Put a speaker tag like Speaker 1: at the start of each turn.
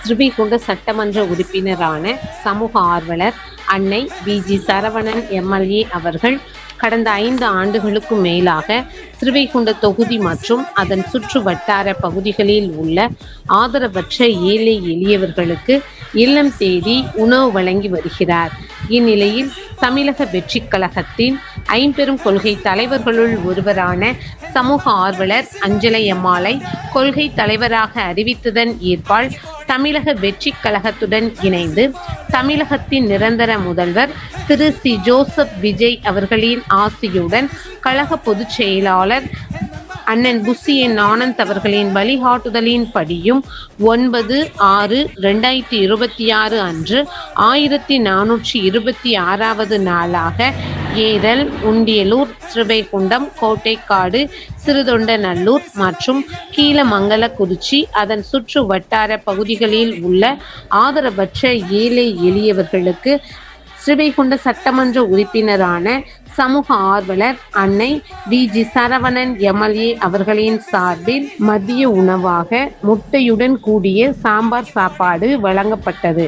Speaker 1: ஸ்ரீவைகுண்ட சட்டமன்ற உறுப்பினரான சமூக ஆர்வலர் அன்னை வி.ஜி. சரவணன் எம்எல்ஏ அவர்கள் கடந்த 5 ஆண்டுகளுக்கு மேலாக ஸ்ரீவைகுண்ட தொகுதி மற்றும் அதன் சுற்று வட்டார பகுதிகளில் உள்ள ஆதரவற்ற ஏழை எளியவர்களுக்கு இல்லம் தேடி உணவு வழங்கி வருகிறார். இந்நிலையில் தமிழக வெற்றி கழகத்தின் ஐம்பெரும் கொள்கை தலைவர்களுள் ஒருவரான சமூக ஆர்வலர் அஞ்சலை அம்மாளை கொள்கை தலைவராக அறிவித்ததன் ஏற்பால் தமிழக வெற்றி கழகத்துடன் இணைந்து தமிழகத்தின் நிரந்தர முதல்வர் திரு சி. ஜோசப் விஜய் அவர்களின் ஆசியுடன் கழக பொதுச் செயலாளர் அண்ணன் புசி என் ஆனந்த் அவர்களின் வழிகாட்டுதலின் படியும் 9/6/2026 அன்று 1426வது நாளாக ஏரல், உண்டியலூர், ஸ்ரீவைகுண்டம், கோட்டைக்காடு, சிறுதொண்டநல்லூர் மற்றும் கீழமங்கலக்குறிச்சி அதன் சுற்று வட்டார பகுதிகளில் உள்ள ஆதரவற்ற ஏழை எளியவர்களுக்கு ஸ்ரீவைகுண்ட சட்டமன்ற உறுப்பினரான சமூக ஆர்வலர் அன்னை வி.ஜி. சரவணன் எம்எல்ஏ அவர்களின் சார்பில் மதிய உணவாக முட்டையுடன் கூடிய சாம்பார் சாப்பாடு வழங்கப்பட்டது.